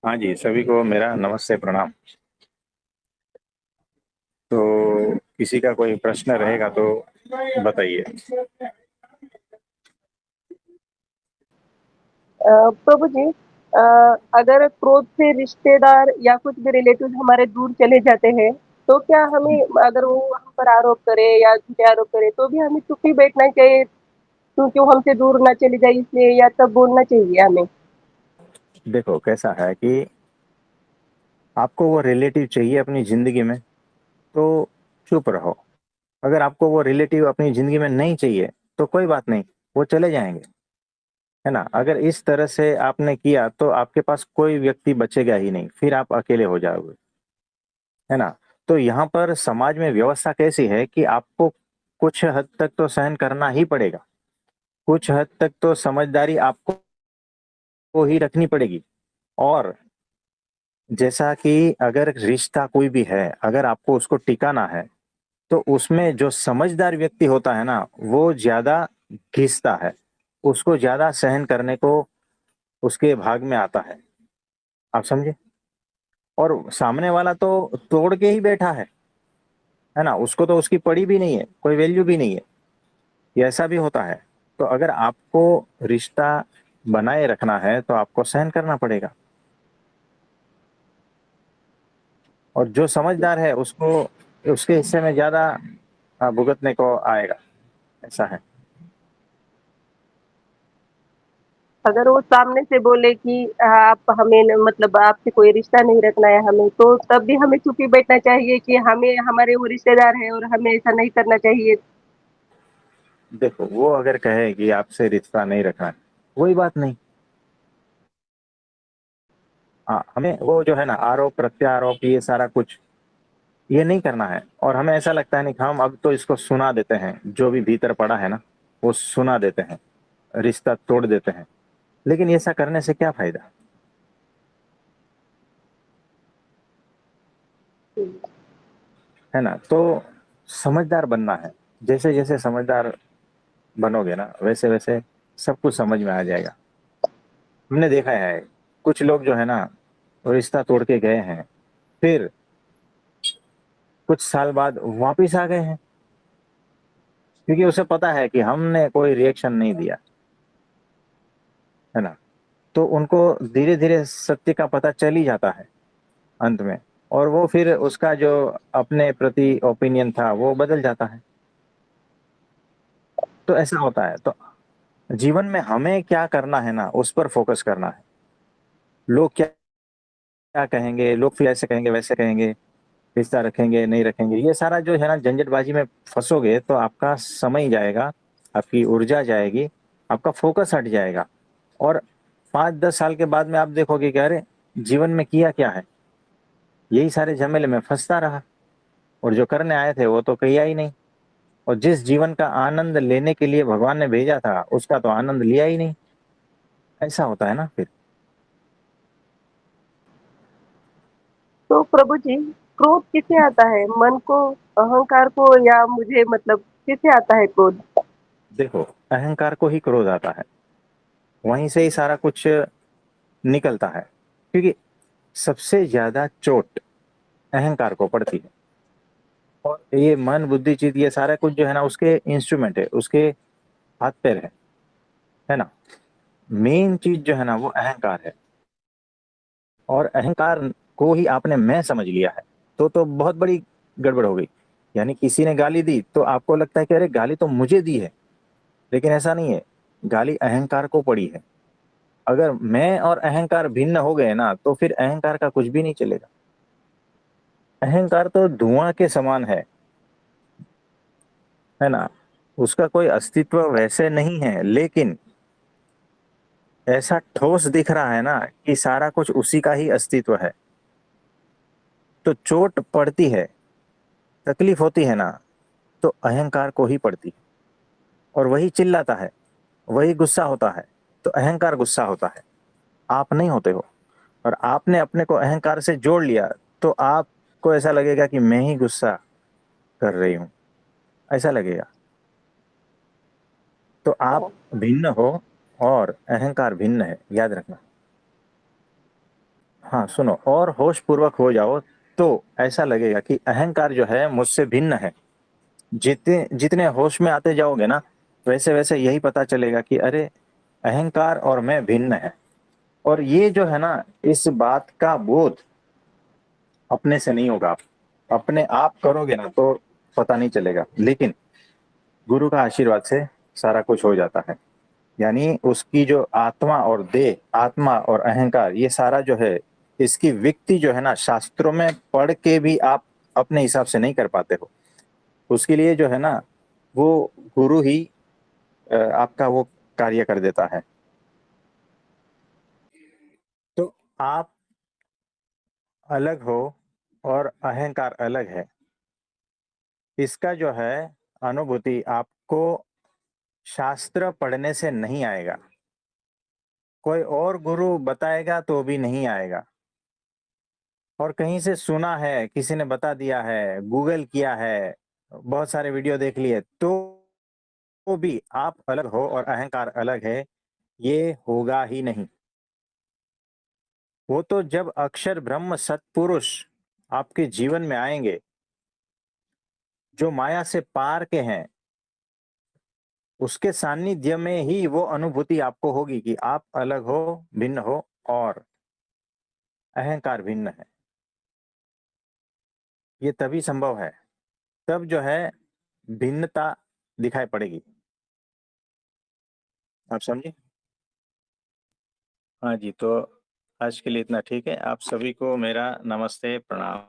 हाँ जी, सभी को मेरा नमस्ते प्रणाम। तो किसी का कोई प्रश्न रहेगा तो बताइए। प्रभु जी, अ, अगर क्रोध से रिश्तेदार या कुछ भी रिलेटिव हमारे दूर चले जाते हैं, तो क्या हमें, अगर वो हम पर आरोप करे या झूठे आरोप करे, तो भी हमें चुप ही बैठना चाहिए क्योंकि वो हमसे दूर ना चले जाए इसलिए, या तब बोलना चाहिए हमें? देखो कैसा है कि आपको वो रिलेटिव चाहिए अपनी जिंदगी में तो चुप रहो। अगर आपको वो रिलेटिव अपनी जिंदगी में नहीं चाहिए तो कोई बात नहीं, वो चले जाएंगे, है ना। अगर इस तरह से आपने किया तो आपके पास कोई व्यक्ति बचेगा ही नहीं, फिर आप अकेले हो जाओगे, है ना। तो यहाँ पर समाज में व्यवस्था कैसी है कि आपको कुछ हद तक तो सहन करना ही पड़ेगा, कुछ हद तक तो समझदारी आपको को ही रखनी पड़ेगी। और जैसा कि अगर रिश्ता कोई भी है, अगर आपको उसको टिकाना है तो उसमें जो समझदार व्यक्ति होता है ना, वो ज्यादा घिसता है, उसको ज्यादा सहन करने को उसके भाग में आता है। आप समझे। और सामने वाला तो तोड़ के ही बैठा है ना, उसको तो उसकी पड़ी भी नहीं है, कोई वैल्यू भी नहीं है। ये ऐसा भी होता है। तो अगर आपको रिश्ता बनाए रखना है तो आपको सहन करना पड़ेगा। और जो समझदार है उसको उसके हिस्से में ज्यादा भुगतने को आएगा, ऐसा है। अगर वो सामने से बोले कि आप हमें मतलब आपसे कोई रिश्ता नहीं रखना है हमें, तो तब भी हमें चुप ही बैठना चाहिए कि हमें, हमारे वो रिश्तेदार है और हमें ऐसा नहीं करना चाहिए? देखो वो अगर कहे कि आपसे रिश्ता नहीं रखना है, वही बात नहीं। हाँ, हमें वो जो है ना आरोप प्रत्यारोप ये सारा कुछ ये नहीं करना है। और हमें ऐसा लगता है नहीं कि हम अब तो इसको सुना देते हैं, जो भी भीतर पड़ा है ना वो सुना देते हैं, रिश्ता तोड़ देते हैं। लेकिन ऐसा करने से क्या फायदा, है ना। तो समझदार बनना है। जैसे जैसे समझदार बनोगे ना वैसे वैसे सब कुछ समझ में आ जाएगा। हमने देखा है कुछ लोग जो है ना वो रिश्ता तोड़ के गए हैं, फिर कुछ साल बाद वापिस आ गए हैं, क्योंकि उसे पता है कि हमने कोई रिएक्शन नहीं दिया, है ना। तो उनको धीरे धीरे सत्य का पता चल ही जाता है अंत में। और वो फिर उसका जो अपने प्रति ओपिनियन था वो बदल जाता है। तो ऐसा होता है। तो जीवन में हमें क्या करना है ना उस पर फोकस करना है। लोग क्या क्या कहेंगे, लोग फिर ऐसे कहेंगे वैसे कहेंगे, रिश्ता रखेंगे नहीं रखेंगे, ये सारा जो है ना झंझटबाजी में फंसोगे तो आपका समय जाएगा, आपकी ऊर्जा जाएगी, आपका फोकस हट जाएगा। और 5-10 साल के बाद में आप देखोगे कि अरे जीवन में किया क्या है, यही सारे झमेले में फंसता रहा, और जो करने आए थे वो तो किया ही नहीं। और जिस जीवन का आनंद लेने के लिए भगवान ने भेजा था उसका तो आनंद लिया ही नहीं। ऐसा होता है ना फिर। तो प्रभु जी, क्रोध किसे आता है? मन को, अहंकार को, या मुझे मतलब किसे आता है क्रोध? देखो अहंकार को ही क्रोध आता है, वहीं से ही सारा कुछ निकलता है। क्योंकि सबसे ज्यादा चोट अहंकार को पड़ती है। और ये मन बुद्धि चित्त ये सारा कुछ जो है ना उसके इंस्ट्रूमेंट है, उसके हाथ पैर है ना। मेन चीज जो है ना वो अहंकार है। और अहंकार को ही आपने मैं समझ लिया है तो बहुत बड़ी गड़बड़ हो गई। यानी किसी ने गाली दी तो आपको लगता है कि अरे गाली तो मुझे दी है, लेकिन ऐसा नहीं है, गाली अहंकार को पड़ी है। अगर मैं और अहंकार भिन्न हो गए ना तो फिर अहंकार का कुछ भी नहीं चलेगा। अहंकार तो धुआं के समान है ना। उसका कोई अस्तित्व वैसे नहीं है, लेकिन ऐसा ठोस दिख रहा है ना कि सारा कुछ उसी का ही अस्तित्व है। तो चोट पड़ती है, तकलीफ होती है ना, तो अहंकार को ही पड़ती है। और वही चिल्लाता है, वही गुस्सा होता है। तो अहंकार गुस्सा होता है, आप नहीं होते हो। और आपने अपने को अहंकार से जोड़ लिया तो आपको ऐसा लगेगा कि मैं ही गुस्सा कर रही हूं, ऐसा लगेगा। तो आप भिन्न हो और अहंकार भिन्न है, याद रखना। हाँ सुनो, और होश पूर्वक हो जाओ तो ऐसा लगेगा कि अहंकार जो है मुझसे भिन्न है। जितने जितने होश में आते जाओगे ना, वैसे वैसे यही पता चलेगा कि अरे, अहंकार और मैं भिन्न है। और ये जो है ना, इस बात का बोध अपने से नहीं होगा। अपने आप करोगे ना तो पता नहीं चलेगा, लेकिन गुरु का आशीर्वाद से सारा कुछ हो जाता है। यानी उसकी जो आत्मा और देह, आत्मा और अहंकार, ये सारा जो है, इसकी विक्ति जो है ना, शास्त्रों में पढ़ के भी आप अपने हिसाब से नहीं कर पाते हो। उसके लिए जो है ना, वो गुरु ही आपका वो कार्य कर देता है। तो आप अलग हो और अहंकार अलग है, इसका जो है अनुभूति आपको शास्त्र पढ़ने से नहीं आएगा। कोई और गुरु बताएगा तो भी नहीं आएगा। और कहीं से सुना है, किसी ने बता दिया है, गूगल किया है, बहुत सारे वीडियो देख लिए, तो भी आप अलग हो और अहंकार अलग है, ये होगा ही नहीं। वो तो जब अक्षर ब्रह्म सत्पुरुष आपके जीवन में आएंगे, जो माया से पार के हैं, उसके सानिध्य में ही वो अनुभूति आपको होगी कि आप अलग हो, भिन्न हो, और अहंकार भिन्न है। ये तभी संभव है, तब जो है भिन्नता दिखाई पड़ेगी। आप समझे? हाँ जी, तो आज के लिए इतना ठीक है। आप सभी को मेरा नमस्ते, प्रणाम।